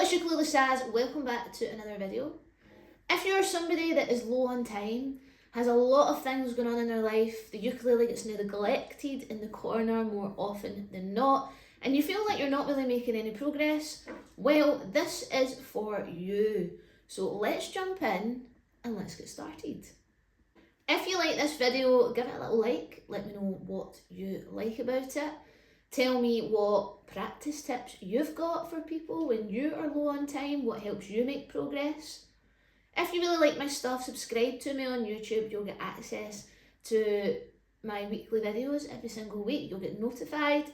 What's Ukulele Says? Welcome back to another video. If you're somebody that is low on time, has a lot of things going on in their life, the ukulele gets neglected in the corner more often than not, and you feel like you're not really making any progress, well, this is for you. So let's jump in and let's get started. If you like this video, give it a little like, let me know what you like about it. Tell me what practice tips you've got for people when you are low on time, what helps you make progress. If you really like my stuff, subscribe to me on YouTube. You'll get access to my weekly videos every single week. You'll get notified.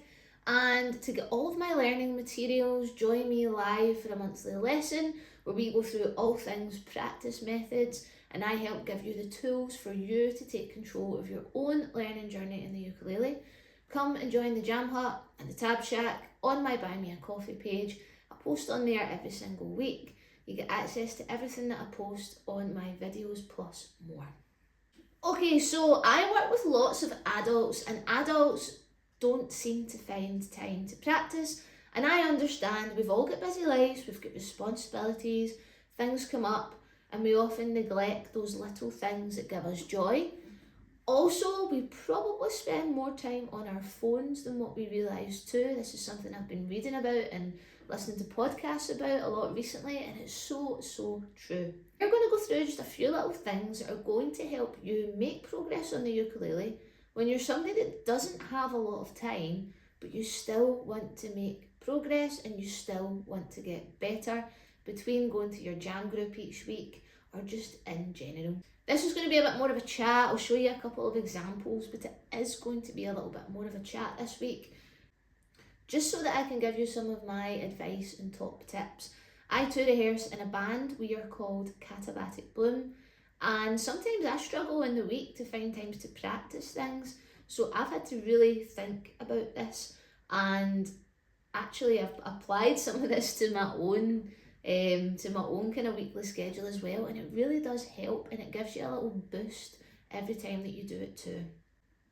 And to get all of my learning materials, join me live for a monthly lesson where we go through all things practice methods, and I help give you the tools for you to take control of your own learning journey in the ukulele. Come and join the Jam Hut and the Tab Shack on my BuyMeCoffee page. I post on there every single week. You get access to everything that I post on my videos plus more. Okay, so I work with lots of adults, and adults don't seem to find time to practice. And I understand we've all got busy lives, we've got responsibilities, things come up, and we often neglect those little things that give us joy. Also, we probably spend more time on our phones than what we realise too. This is something I've been reading about and listening to podcasts about a lot recently, and it's so true. We're going to go through just a few little things that are going to help you make progress on the ukulele when you're somebody that doesn't have a lot of time, but you still want to make progress and you still want to get better between going to your jam group each week or just in general. This is going to be a bit more of a chat. I'll show you a couple of examples, but it is going to be a little bit more of a chat this week, just so that I can give you some of my advice and top tips. I too rehearse in a band. We are called Katabatic Bloom, and sometimes I struggle in the week to find times to practice things, so I've had to really think about this, and actually I've applied some of this to my own kind of weekly schedule as well, and it really does help, and it gives you a little boost every time that you do it too.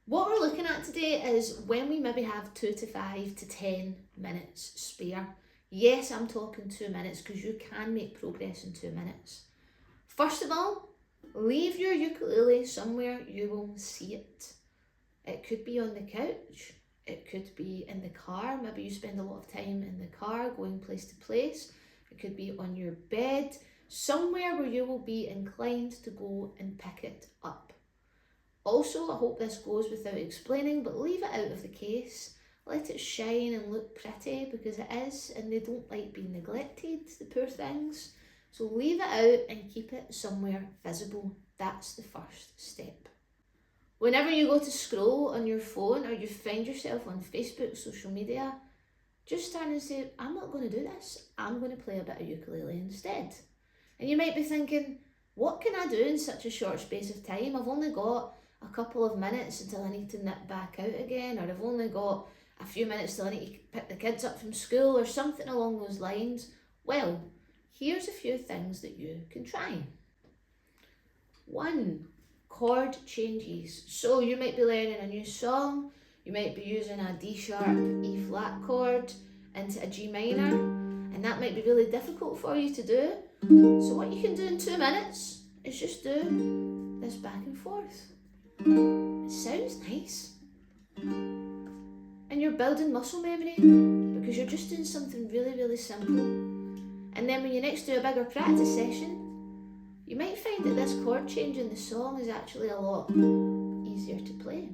What we're looking at today is when we maybe have 2 to 5 to 10 minutes spare. Yes, I'm talking 2 minutes because you can make progress in 2 minutes. First of all, leave your ukulele somewhere you will see it. It could be on the couch, it could be in the car, maybe you spend a lot of time in the car going place to place. It could be on your bed, somewhere where you will be inclined to go and pick it up. Also, I hope this goes without explaining, but leave it out of the case. Let it shine and look pretty, because it is, and they don't like being neglected, the poor things. So leave it out and keep it somewhere visible. That's the first step. Whenever you go to scroll on your phone or you find yourself on Facebook, social media, just turn and say, I'm not going to do this, I'm going to play a bit of ukulele instead. And you might be thinking, what can I do in such a short space of time? I've only got a couple of minutes until I need to nip back out again, or I've only got a few minutes till I need to pick the kids up from school, or something along those lines. Well, here's a few things that you can try. 1, chord changes. So you might be learning a new song, you might be using a D sharp, E flat chord into a G minor, and that might be really difficult for you to do. So what you can do in 2 minutes is just do this back and forth. It sounds nice. And you're building muscle memory because you're just doing something really simple. And then when you next do a bigger practice session, you might find that this chord change in the song is actually a lot easier to play.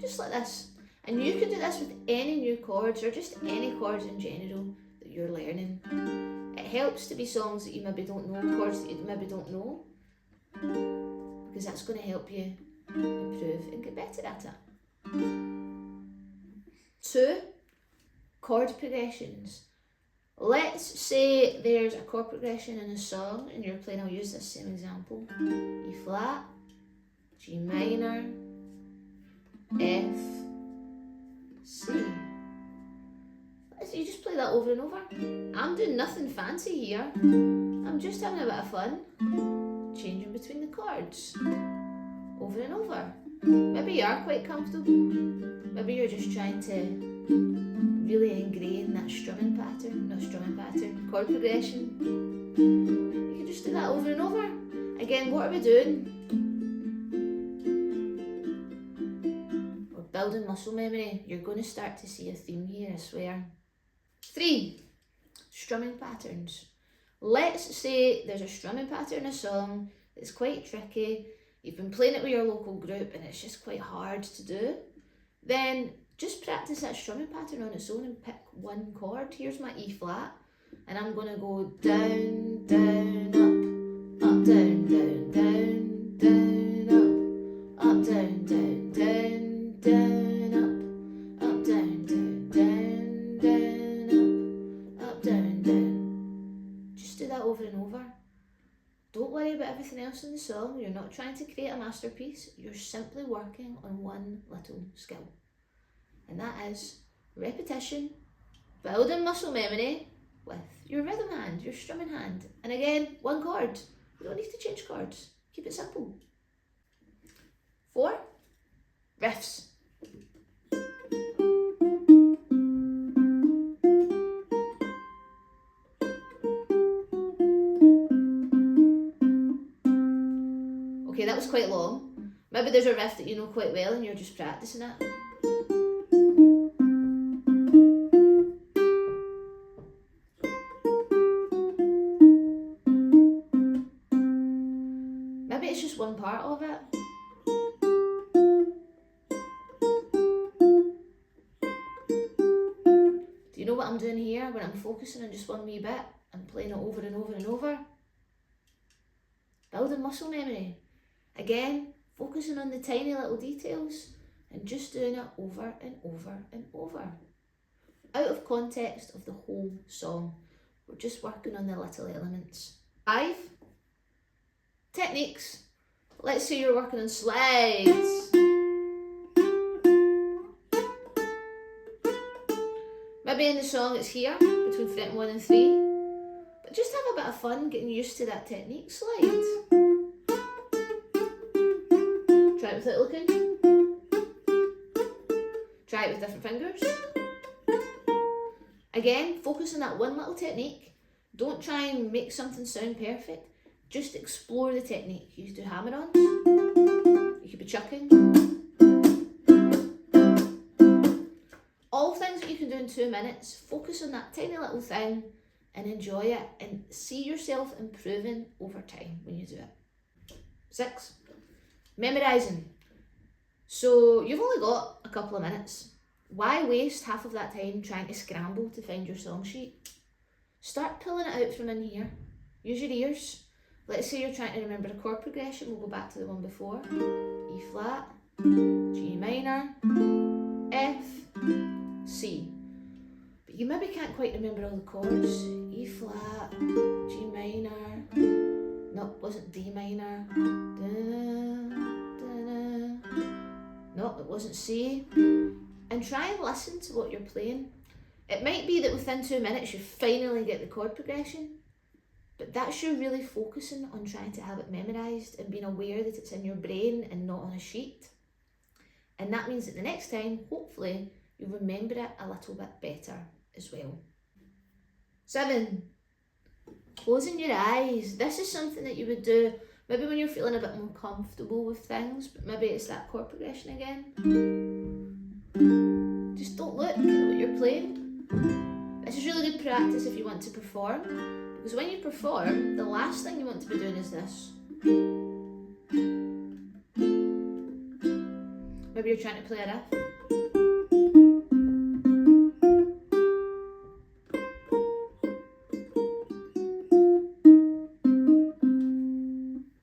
Just like this. And you can do this with any new chords or just any chords in general that you're learning. It helps to be songs that you maybe don't know, chords that you maybe don't know, because that's going to help you improve and get better at it. 2, chord progressions. Let's say there's a chord progression in a song and you're playing, I'll use this same example, E flat, G minor, F, C. So you just play that over and over. I'm doing nothing fancy here. I'm just having a bit of fun, changing between the chords, over and over. Maybe you are quite comfortable. Maybe you're just trying to really strumming pattern, chord progression. You can just do that over and over. Again, what are we doing? We're building muscle memory. You're going to start to see a theme here, I swear. 3, strumming patterns. Let's say there's a strumming pattern in a song that's quite tricky. You've been playing it with your local group and it's just quite hard to do. Then just practice that strumming pattern on its own and pick one chord. Here's my E flat, and I'm going to go down, down, up, down, down, down, down, up, down, down, down, down, up, down, down, down, down, up, down, down. Just do that over and over. Don't worry about everything else in the song. You're not trying to create a masterpiece. You're simply working on one little skill. And that is repetition, building muscle memory with your rhythm hand, your strumming hand. And again, one chord. You don't need to change chords. Keep it simple. 4, riffs. Okay, that was quite long. Maybe there's a riff that you know quite well and you're just practicing it. Maybe it's just one part of it. Do you know what I'm doing here when I'm focusing on just one wee bit and playing it over and over and over? Building muscle memory. Again, focusing on the tiny little details and just doing it over and over and over. Out of context of the whole song. We're just working on the little elements. 5, techniques. Let's say you're working on slides. Maybe in the song it's here, between fret 1 and 3. But just have a bit of fun getting used to that technique. Slide. Try it without looking. Try it with different fingers. Again, focus on that one little technique. Don't try and make something sound perfect. Just explore the technique. You could do hammer-ons. You could be chucking. All things that you can do in 2 minutes. Focus on that tiny little thing and enjoy it and see yourself improving over time when you do it. 6, memorising. So you've only got a couple of minutes. Why waste half of that time trying to scramble to find your song sheet? Start pulling it out from in here. Use your ears. Let's say you're trying to remember a chord progression. We'll go back to the one before. E flat, G minor, F, C. But you maybe can't quite remember all the chords. E flat, G minor, no, it wasn't D minor. No, it wasn't C. And try and listen to what you're playing. It might be that within 2 minutes you finally get the chord progression, but that's you really focusing on trying to have it memorised and being aware that it's in your brain and not on a sheet. And that means that the next time, hopefully, you'll remember it a little bit better as well. 7, closing your eyes. This is something that you would do maybe when you're feeling a bit more comfortable with things, but maybe it's that chord progression again. Just don't look at what you're playing. This is really good practice if you want to perform, because when you perform, the last thing you want to be doing is this. Maybe you're trying to play a riff.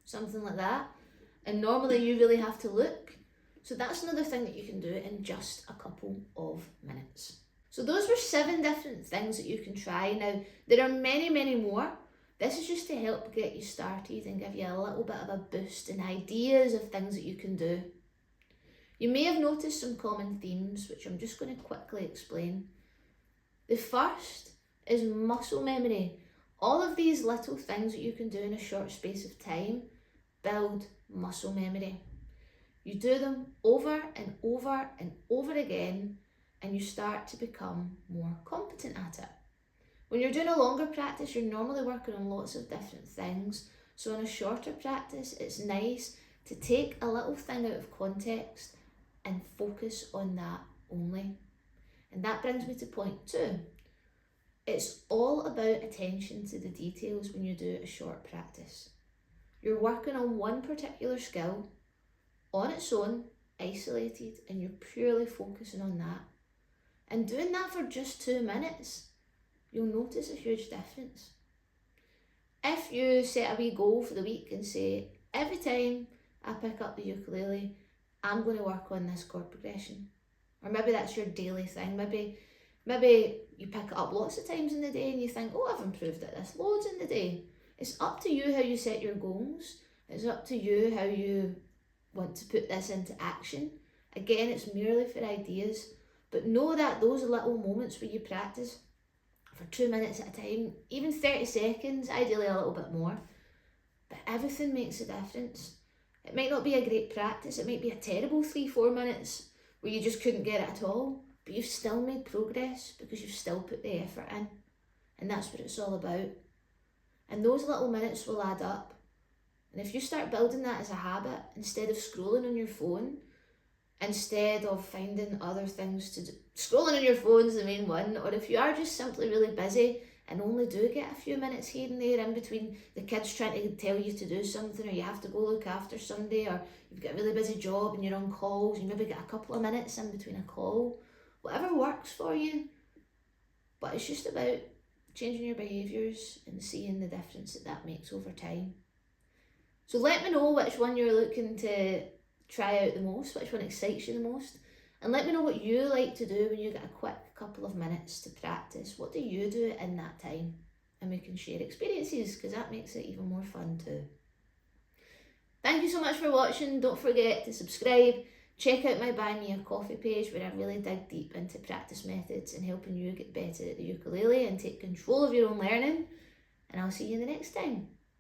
Something like that. And normally you really have to look. So that's another thing that you can do in just a couple of minutes. So those were 7 different things that you can try. Now, there are many, many more. This is just to help get you started and give you a little bit of a boost in ideas of things that you can do. You may have noticed some common themes, which I'm just going to quickly explain. The first is muscle memory. All of these little things that you can do in a short space of time build muscle memory. You do them over and over and over again, and you start to become more competent at it. When you're doing a longer practice, you're normally working on lots of different things. So in a shorter practice, it's nice to take a little thing out of context and focus on that only. And that brings me to point 2. It's all about attention to the details when you do a short practice. You're working on one particular skill on its own, isolated, and you're purely focusing on that. And doing that for just 2 minutes, you'll notice a huge difference. If you set a wee goal for the week and say, every time I pick up the ukulele, I'm going to work on this chord progression. Or maybe that's your daily thing. Maybe you pick it up lots of times in the day and you think, oh, I've improved at this loads in the day. It's up to you how you set your goals. It's up to you how you want to put this into action. Again, it's merely for ideas. But know that those little moments where you practice for 2 minutes at a time, even 30 seconds, ideally a little bit more, but everything makes a difference. It might not be a great practice, it might be a terrible 3-4 minutes where you just couldn't get it at all, but you've still made progress because you've still put the effort in. And that's what it's all about. And those little minutes will add up. And if you start building that as a habit, instead of scrolling on your phone, instead of finding other things to do, scrolling on your phone is the main one, or if you are just simply really busy and only do get a few minutes here and there in between the kids trying to tell you to do something, or you have to go look after somebody, or you've got a really busy job and you're on calls, you maybe get a couple of minutes in between a call, whatever works for you. But it's just about changing your behaviours and seeing the difference that makes over time. So let me know which one you're looking to try out the most, which one excites you the most, and let me know what you like to do when you get a quick couple of minutes to practice. What do you do in that time? And we can share experiences, because that makes it even more fun too. Thank you so much for watching. Don't forget to subscribe. Check out my Buy Me a Coffee page, where I really dig deep into practice methods and helping you get better at the ukulele and take control of your own learning. And I'll see you the next time.